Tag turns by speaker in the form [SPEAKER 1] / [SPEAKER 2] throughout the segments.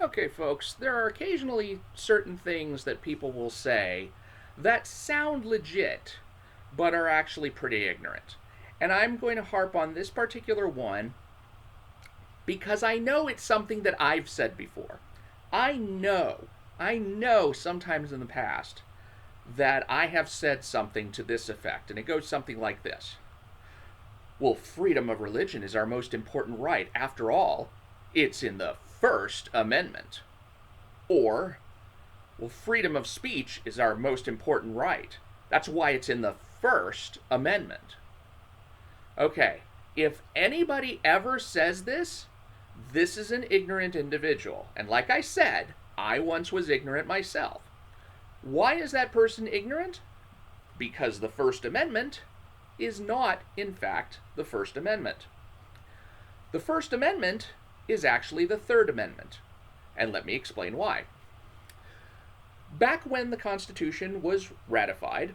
[SPEAKER 1] Okay, folks, there are occasionally certain things that people will say that sound legit, but are actually pretty ignorant. And I'm going to harp on this particular one because I know it's something that I've said before. I know sometimes in the past that I have said something to this effect, and it goes something like this. Well, freedom of religion is our most important right. After all, it's in the First Amendment. Or, well, freedom of speech is our most important right. That's why it's in the First Amendment. Okay, if anybody ever says this, this is an ignorant individual. And like I said, I once was ignorant myself. Why is that person ignorant? Because the First Amendment is not, in fact, the First Amendment. The First Amendment is actually the Third Amendment. And let me explain why. Back when the Constitution was ratified,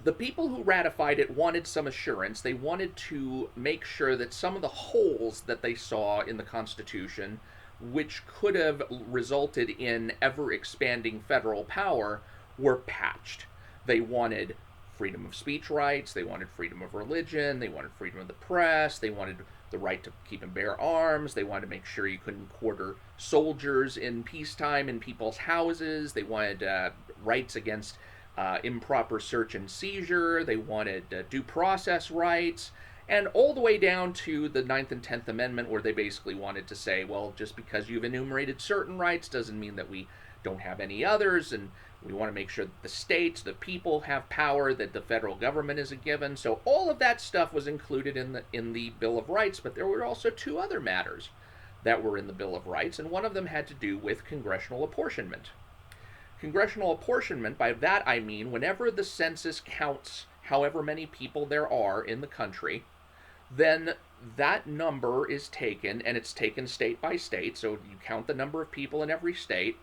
[SPEAKER 1] the people who ratified it wanted some assurance. They wanted to make sure that some of the holes that they saw in the Constitution, which could have resulted in ever expanding federal power, were patched. They wanted freedom of speech rights, they wanted freedom of religion, they wanted freedom of the press, they wanted the right to keep and bear arms, they wanted to make sure you couldn't quarter soldiers in peacetime in people's houses, they wanted rights against improper search and seizure, they wanted due process rights, and all the way down to the Ninth and 10th Amendment, where they basically wanted to say, well, just because you've enumerated certain rights doesn't mean that we don't have any others, and we want to make sure that the states, the people have power that the federal government isn't given. So all of that stuff was included in the Bill of Rights, but there were also two other matters that were in the Bill of Rights, and one of them had to do with congressional apportionment. Congressional apportionment, by that I mean whenever the census counts however many people there are in the country, then that number is taken, and it's taken state by state, so you count the number of people in every state,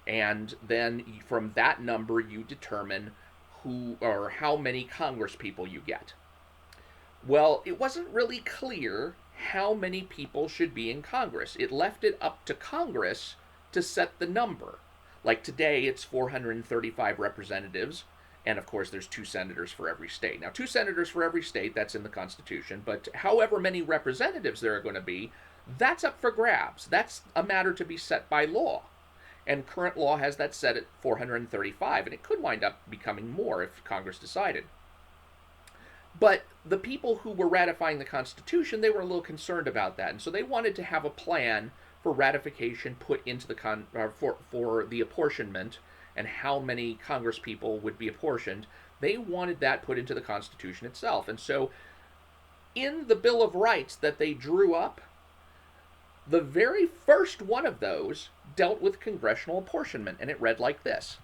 [SPEAKER 1] and then from that number you determine who or how many Congress people you get. Well, it wasn't really clear how many people should be in Congress. It left it up to Congress to set the number. Like today, it's 435 representatives, and of course, there's 2 senators for every state. Now, 2 senators for every state, that's in the Constitution, but however many representatives there are going to be, that's up for grabs. That's a matter to be set by law. And current law has that set at 435, and it could wind up becoming more if Congress decided. But the people who were ratifying the Constitution, they were a little concerned about that, and so they wanted to have a plan for ratification put into the for the apportionment and how many Congress people would be apportioned. They wanted that put into the Constitution itself, and so in the Bill of Rights that they drew up, the very first one of those dealt with congressional apportionment, and it read like this.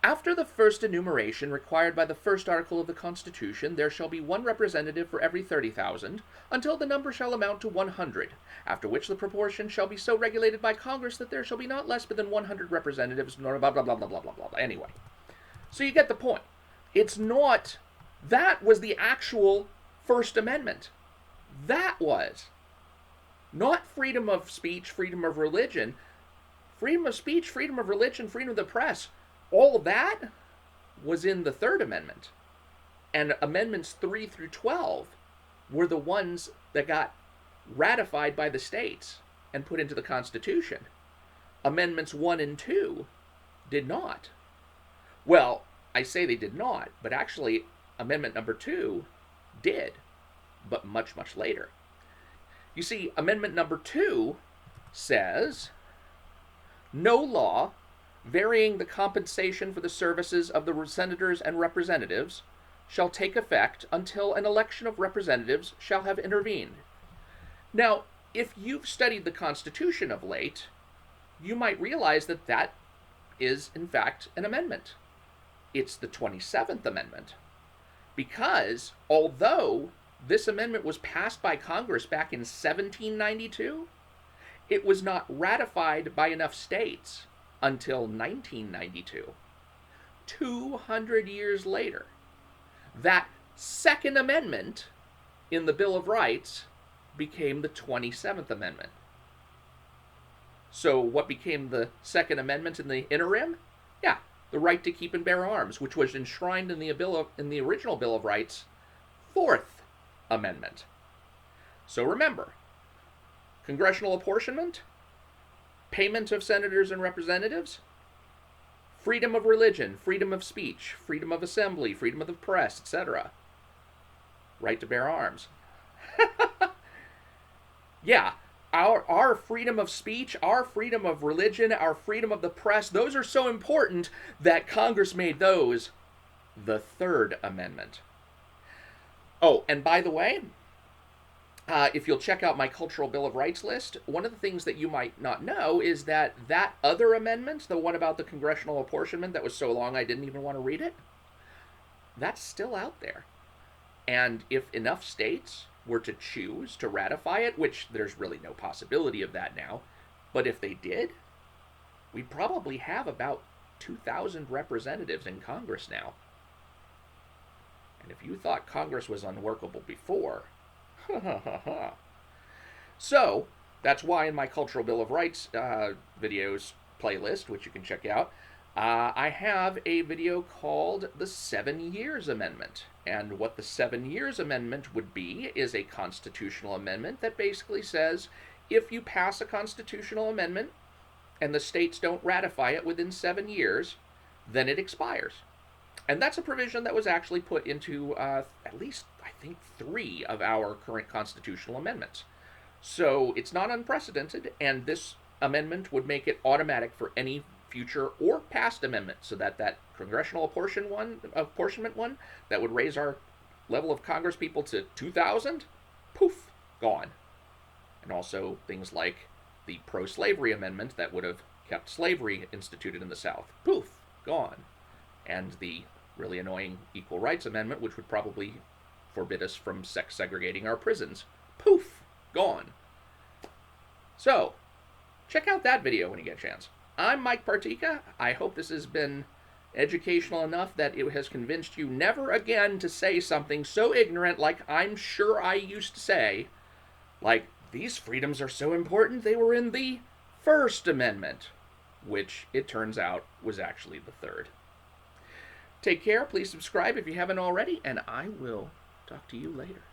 [SPEAKER 1] After the first enumeration required by the first article of the Constitution, there shall be one representative for every 30,000, until the number shall amount to 100, after which the proportion shall be so regulated by Congress that there shall be not less than 100 representatives, nor blah, blah, blah, blah, blah, blah, blah. Anyway, so you get the point. It's not, that was the actual First Amendment. That was. Not freedom of speech, freedom of religion. Freedom of speech, freedom of religion, freedom of the press. All of that was in the Third Amendment. And Amendments 3 through 12 were the ones that got ratified by the states and put into the Constitution. Amendments 1 and 2 did not. Well, I say they did not, but actually Amendment number 2 did, but much, much later. You see, Amendment number 2 says, no law varying the compensation for the services of the senators and representatives shall take effect until an election of representatives shall have intervened. Now, if you've studied the Constitution of late, you might realize that that is, in fact, an amendment. It's the 27th Amendment. Because, although this amendment was passed by Congress back in 1792, it was not ratified by enough states until 1992. 200 years later. That Second Amendment in the Bill of Rights became the 27th Amendment. So what became the Second Amendment in the interim? Yeah, the right to keep and bear arms, which was enshrined in the original Bill of Rights, Fourth Amendment. So remember, congressional apportionment, payment of senators and representatives, freedom of religion, freedom of speech, freedom of assembly, freedom of the press, etc. Right to bear arms. Yeah, our freedom of speech, our freedom of religion, our freedom of the press, those are so important that Congress made those the Third Amendment. Oh, and by the way, if you'll check out my Cultural Bill of Rights list, one of the things that you might not know is that that other amendment, the one about the congressional apportionment that was so long I didn't even want to read it, that's still out there. And if enough states were to choose to ratify it, which there's really no possibility of that now, but if they did, we'd probably have about 2,000 representatives in Congress now. And if you thought Congress was unworkable before, so that's why in my Cultural Bill of Rights videos playlist, which you can check out, I have a video called the 7 Years Amendment. And what the 7 Years Amendment would be is a constitutional amendment that basically says if you pass a constitutional amendment and the states don't ratify it within 7 years, then it expires. And that's a provision that was actually put into at least, I think, 3 of our current constitutional amendments. So it's not unprecedented, and this amendment would make it automatic for any future or past amendment, so that that congressional apportionment one that would raise our level of Congress people to 2,000, poof, gone. And also things like the pro-slavery amendment that would have kept slavery instituted in the South, poof, gone. And the really annoying Equal Rights Amendment, which would probably forbid us from sex segregating our prisons, poof, gone. So, check out that video when you get a chance. I'm Mike Partika. I hope this has been educational enough that it has convinced you never again to say something so ignorant like I'm sure I used to say, like, these freedoms are so important they were in the First Amendment, which it turns out was actually the Third. Take care, please subscribe if you haven't already, and I will talk to you later.